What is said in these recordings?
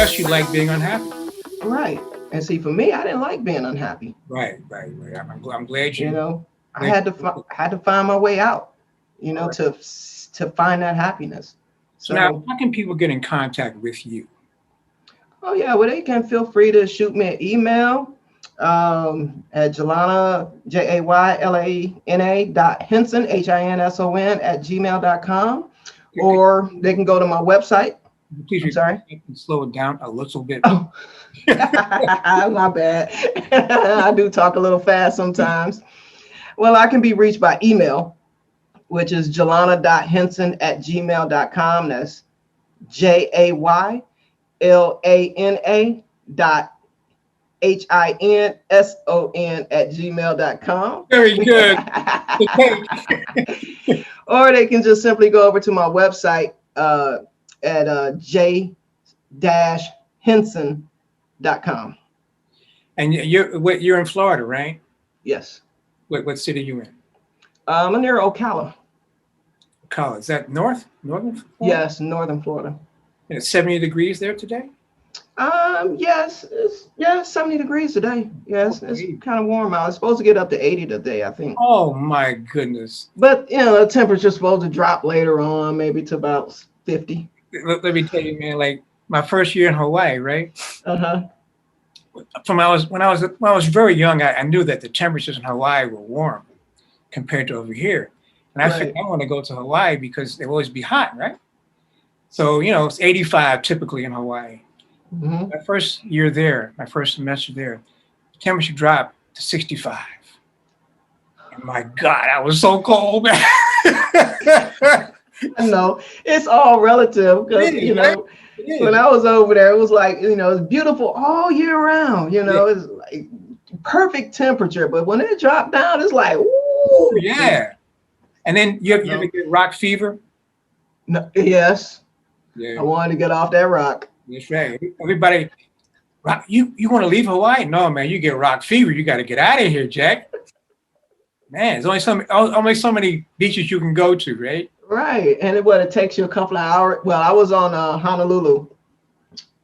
less you like being unhappy. Right. And see, for me, I didn't like being unhappy. Right. I'm glad You you. know, I Glad had to had to find my way out. all right. To find that happiness. So now, So, how can people get in contact with you? oh yeah, well they can feel free to shoot me an email at Jelana Jaylana dot Henson Hinson at gmail.com, or they can go to my website. Please I'm repeat sorry. that and slow it down a little bit. Oh, my bad. I do talk a little fast sometimes. Well, I can be reached by email, which is Jelana.Henson at gmail.com. That's Jaylana dot Hinson at gmail.com. Very good. Okay. Or they can just simply go over to my website at j-henson.com. And you're in Florida, right? Yes. What city you in? I'm near Ocala. Ocala. Is that northern Florida? Yes, northern Florida. And it's 70 degrees there today. Yes, it's 70 degrees today. Yes, it's Okay. kind of warm out. It's supposed to get up to 80 today, I think. Oh my goodness. But the temperature's supposed to drop later on, maybe to about 50. Let me tell you, man. Like my first year in Hawaii, right? Uh-huh. From when I was very young, I knew that the temperatures in Hawaii were warm compared to over here, and I figured Right. I want to go to Hawaii because they always be hot, right? So it's 85 typically in Hawaii. Hmm. My first year there, my first semester there, the temperature dropped to 65. And my God, I was so cold, man. I know it's all relative because, It is, right? It when is. I was over there, it was like, it's beautiful all year round. Yeah. It's like perfect temperature. But when it dropped down, it's like, Oh, ooh. yeah. And then you I ever know. get rock fever? No, yes, I Yeah, wanted to get off that rock. that's right. Everybody, you want to leave Hawaii? No, man, you get rock fever. You got to get out of here, Jack. Man, there's only so many beaches you can go to, right? Right. And it takes you a couple of hours. Well, I was on Honolulu,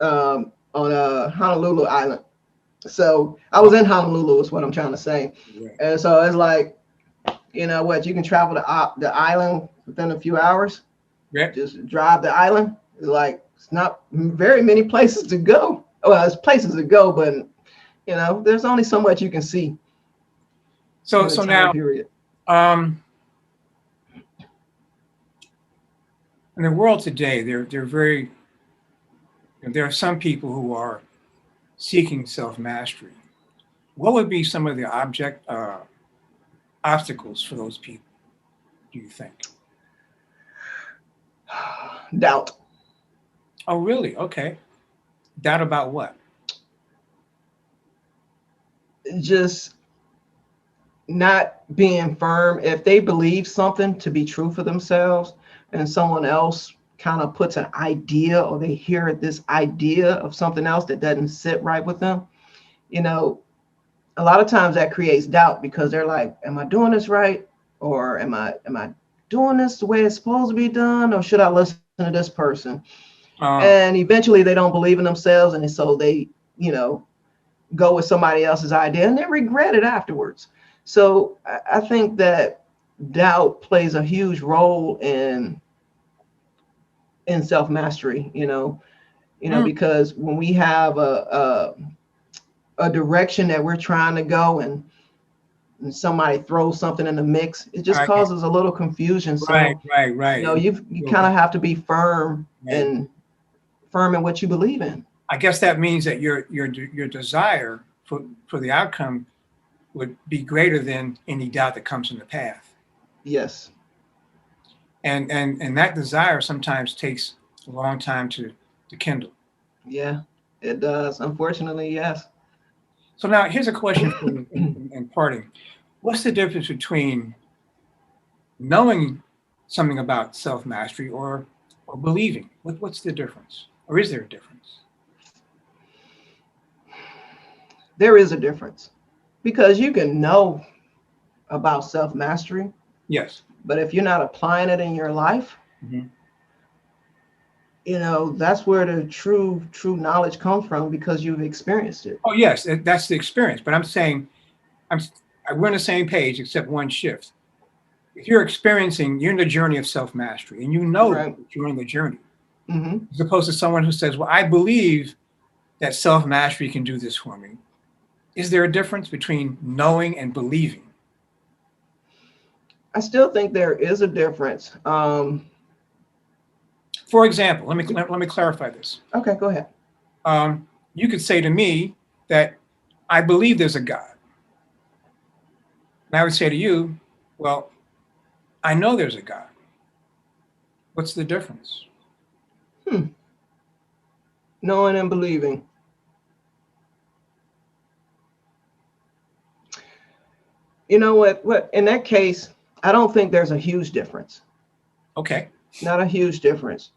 on Honolulu Island. So I was Oh, in Honolulu, is what I'm trying to say. right. And so it's like, you can travel the island within a few hours. Yeah. Just drive the island. It's like, it's not very many places to go. Well, there's places to go, but, there's only so much you can see So in a so time now, period. um, in the world today, there are some people who are seeking self mastery. What would be some of the obstacles for those people? Do you think? Doubt. Oh, really? Okay. Doubt about what? Just not being firm. If they believe something to be true for themselves and someone else kind of puts an idea, or they hear this idea of something else that doesn't sit right with them, you know a lot of times that creates doubt because they're like, am I doing this right, or am I doing this the way it's supposed to be done, or should I listen to this person? Uh, And eventually they don't believe in themselves, and so they you know go with somebody else's idea and they regret it afterwards. So I think that doubt plays a huge role in self mastery. mm, Because when we have a direction that we're trying to go, and somebody throws something in the mix, it just I get causes a little confusion. right, So right, right. you So, kind of have to be firm right. and firm in what you believe in. I guess that means that your desire for the outcome would be greater than any doubt that comes in the path. Yes. And that desire sometimes takes a long time to kindle. Yeah, it does, unfortunately. Yes. So now here's a question for you in parting. What's the difference between knowing something about self-mastery or believing? What's the difference? Or is there a difference? There is a difference, because you can know about self mastery, Yes. but if you're not applying it in your life, Hmm. that's where the true knowledge comes from, because you've experienced it. Oh, yes, that's the experience. But I'm saying, I'm we're on the same page except one shift. If you're in the journey of self-mastery, and you know Right. that you're in the journey, Mm-hmm. as opposed to someone who says, well, I believe that self-mastery can do this for me. Is there a difference between knowing and believing? I still think there is a difference. For example, let me clarify this. Okay, go ahead. You could say to me that I believe there's a God. And I would say to you, well, I know there's a God. What's the difference? Knowing and believing. You know what? In that case, I don't think there's a huge difference. Okay. Not a huge difference,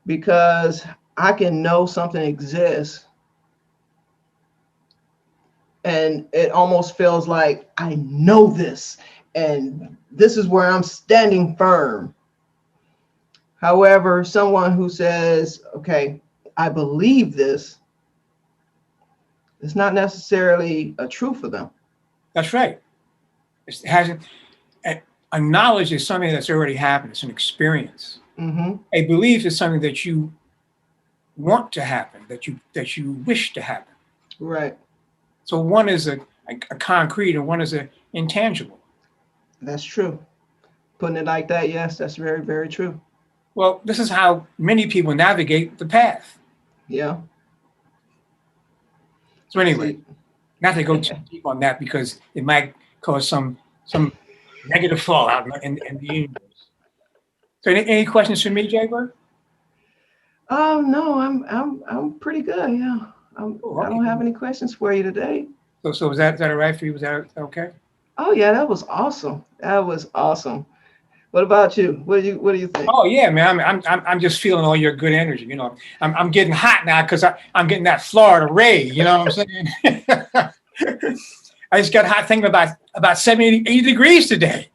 because I can know something exists and it almost feels like I know this and this is where I'm standing firm. However, someone who says, okay, I believe this, it's not necessarily a truth for them. That's right. It hasn't. A knowledge is something that's already happened. It's an experience. Mm-hmm. A belief is something that you want to happen, that you wish to happen. Right. So one is a concrete and one is a intangible. That's true. Putting it like that, yes, that's very, very true. Well, this is how many people navigate the path. Yeah. So anyway, See, not to go too deep on that because it might cause some negative fallout in the universe. So any questions for me, Jaybird? no, I'm pretty good. Yeah. Oh, I okay. don't have any questions for you today. So is that all right for you? Was that okay? Oh yeah, that was awesome. That was awesome. What about you? What do you think? Oh yeah, man. I'm just feeling all your good energy. I'm getting hot now because I'm getting that Florida ray. You know what I'm saying? I just got hot thinking about 70, 80 degrees today.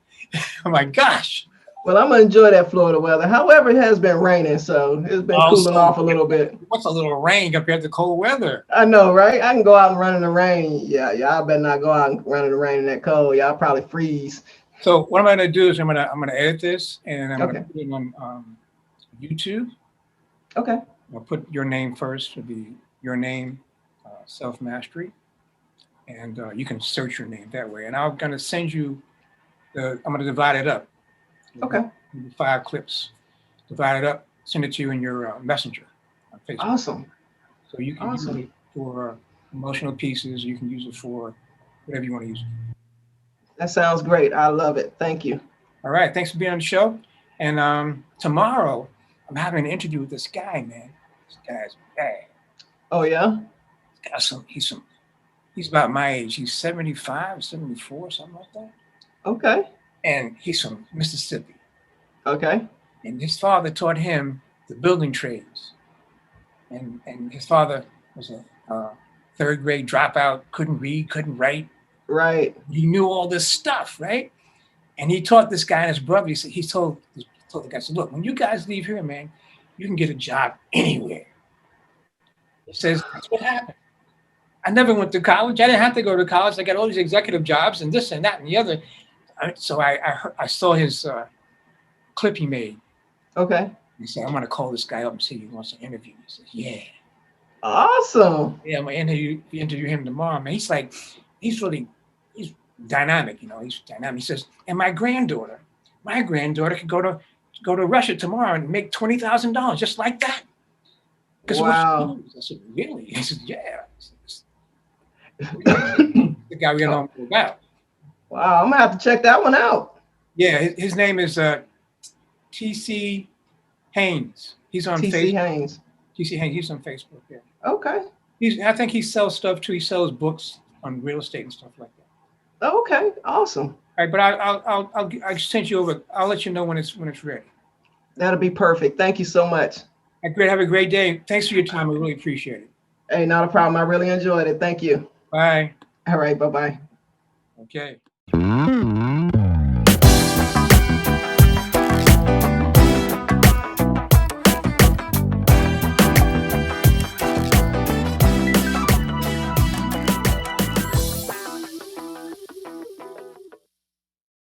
Oh my gosh. Well, I'm gonna enjoy that Florida weather. However, it has been raining, so it's been cooling off a little bit. What's a little rain compared to cold weather? I know, right? I can go out and run in the rain. Yeah, y'all better not go out and run in the rain in that cold. Y'all probably freeze. So what I'm gonna do is I'm gonna edit this and I'm gonna Okay. put it on YouTube. Okay. I'll put your name first. It'll be your name, Self Mastery, and you can search your name that way. And I'm gonna send you I'm gonna divide it up. Okay. 5 clips. Divide it up. Send it to you in your messenger on Facebook. Awesome. So you can use it for emotional pieces. You can use it for whatever you want to use it. That sounds great. I love it. Thank you. All right. Thanks for being on the show. And tomorrow, I'm having an interview with this guy, man. This guy's bad. Oh, yeah? He's about my age. He's 75, 74, something like that. Okay. And he's from Mississippi. Okay. And his father taught him the building trades. And his father was a third grade dropout, couldn't read, couldn't write. Right. He knew all this stuff, right? And he taught this guy and his brother. He told the guy, said, look, when you guys leave here, man, you can get a job anywhere. He says, that's what happened. I never went to college. I didn't have to go to college. I got all these executive jobs and this and that and the other. So I saw his clip he made. Okay. He said, I'm going to call this guy up and see if he wants to interview me. He said, yeah. Awesome. Yeah, I'm going to interview him tomorrow, man. He's dynamic, he's dynamic. He says, and my granddaughter could go to Russia tomorrow and make $20,000 just like that. Wow. I said, really? He said, yeah. The guy we don't know about. Wow, I'm gonna have to check that one out. Yeah, his name is T.C. Haynes. He's on T.C. Facebook. Haynes. T.C. Haynes. He's on Facebook. Yeah. Okay. I think he sells stuff too. He sells books on real estate and stuff like that. Okay. Awesome. All right, but I'll send you over. I'll let you know when it's ready. That'll be perfect. Thank you so much. Have a great day. Thanks for your time. I really appreciate it. Hey, not a problem. I really enjoyed it. Thank you. Bye. All right. Bye-bye. Okay.